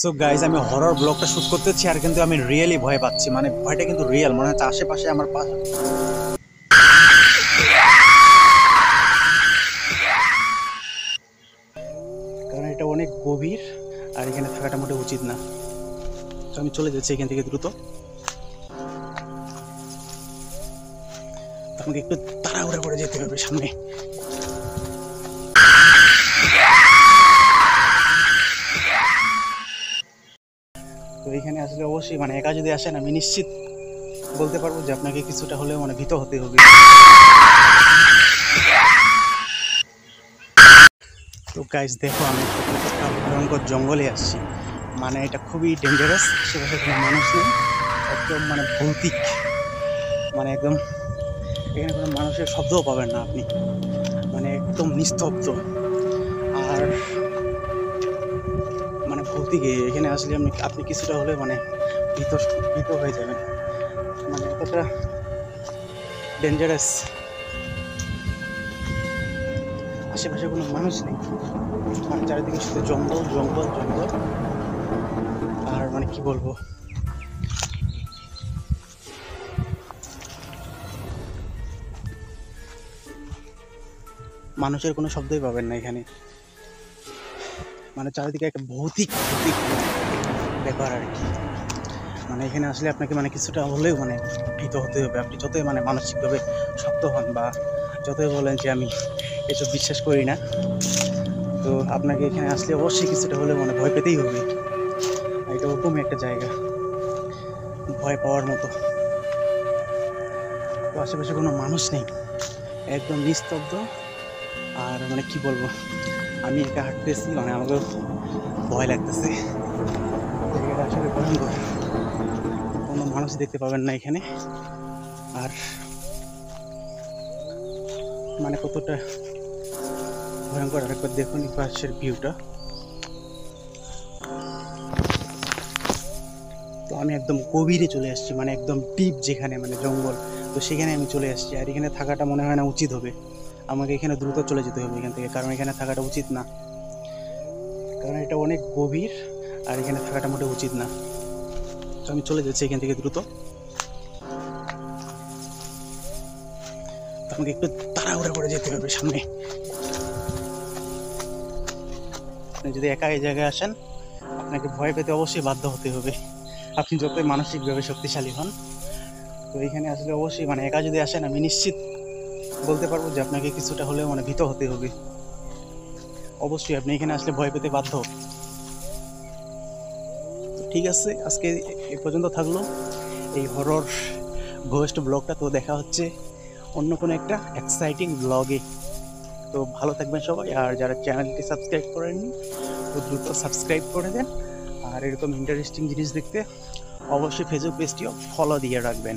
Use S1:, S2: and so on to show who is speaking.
S1: So guys, আমি horror ব্লগটা shoot করতেছি আর কিন্তু আমি রিয়েলি ভয় পাচ্ছি, মানে ভয়টা কিন্তু রিয়েল মনে হচ্ছে আশেপাশে আমার পাশে। কারণ এটা অনেক গভীর আর এখানে থাকাটা মোটেও উচিত না। তো আমি চলে যাচ্ছি এখান থেকে দ্রুত। আমাকে একটু তাড়াহুড়া করে যেতে হবে সামনে। তো এখানে আসলে অবশ্যই মানে একা যদি আসেন, আমি নিশ্চিত বলতে পারবো যে আপনাকে কিছুটা হলেও মানে ভীত হতে হবে। তো গাইজ দেখো, আমি একটা ভয়ঙ্কর জঙ্গলে আসছি, মানে এটা খুবই ডেঞ্জারাস। আশেপাশে কোনো মানুষ নেই, একদম মানে ভৌতিক, মানে একদম এখানে কোনো মানুষের শব্দও পাবেন না আপনি, মানে একদম নিস্তব্ধ আর মানে ভৌতিক। এখানে আসলে আপনি কিছুটা হলে মানে ভীত ভীত হয়ে যাবেন, মানে এতটা ডেঞ্জারাস। আশেপাশে কোনো মানুষ নেই, মানে চারিদিকে শুধু জঙ্গল জঙ্গল জঙ্গল। আর মানে কি বলবো, মানুষের কোনো শব্দই পাবেন না এখানে, মানে চারিদিকে একটা ভৌতিক ভৌতিক ব্যাপার আর কি। মানে এখানে আসলে আপনাকে মানে কিছুটা হলেও মানে ভীত হতে হবে। আপনি যতই মানে মানসিকভাবে শক্ত হন বা যতই বলেন যে আমি এসব বিশ্বাস করি না, তো আপনাকে এখানে আসলে অবশ্যই কিছুটা হলেও মানে ভয় পেতেই হবে। এটা ওরকমই একটা জায়গা ভয় পাওয়ার মতো। তো আশেপাশে কোনো মানুষ নেই, একদম নিস্তব্ধ। আর মানে কি বলবো, আমি একা হাঁটতেছি, মানে আমাকে ভয় লাগতেছে। জায়গাটা আসলে ভয়ঙ্কর, কোনো মানুষ দেখতে পাবেন না এখানে। আর মানে কতটা ভয়ঙ্কর আরেকবার দেখুন এই পাশের ভিউটা। তো আমি একদম গভীরে চলে আসছি, মানে একদম ডিপ, যেখানে মানে জঙ্গল, তো সেখানে আমি চলে আসছি। আর এখানে থাকাটা মনে হয় না উচিত হবে, আমাকে এখানে দ্রুত চলে যেতে হবে এখান থেকে, কারণ এখানে থাকাটা উচিত না। কারণ এটা অনেক গভীর আর এখানে থাকাটা মোটেও উচিত না। তো আমি চলে যাচ্ছি এখান থেকে দ্রুত। তো আমাকে একটু তাড়াহুড়া করে যেতে হবে সামনে। আপনি যদি একা এই জায়গায় আসেন, আপনাকে ভয় পেতে অবশ্যই বাধ্য হতে হবে, আপনি যতই মানসিকভাবে শক্তিশালী হন। তো এখানে আসলে অবশ্যই মানে একা যদি আসেন, আমি নিশ্চিত বলতে পারবো যে আপনাকে কিছুটা হলেও মানে ভীত হতে হবে। অবশ্যই আপনি এখানে আসলে ভয় পেতে বাধ্য। তো ঠিক আছে, আজকে এ পর্যন্ত থাকলো এই হরর ঘোস্ট ব্লগটা। তো দেখা হচ্ছে অন্য কোনো একটা এক্সাইটিং ব্লগে। তো ভালো থাকবেন সবাই, আর যারা চ্যানেলটি সাবস্ক্রাইব করেননি তো দ্রুত সাবস্ক্রাইব করে দেন। আর এরকম ইন্টারেস্টিং জিনিস দেখতে অবশ্যই ফেসবুক পেজটিও ফলো দিয়ে রাখবেন।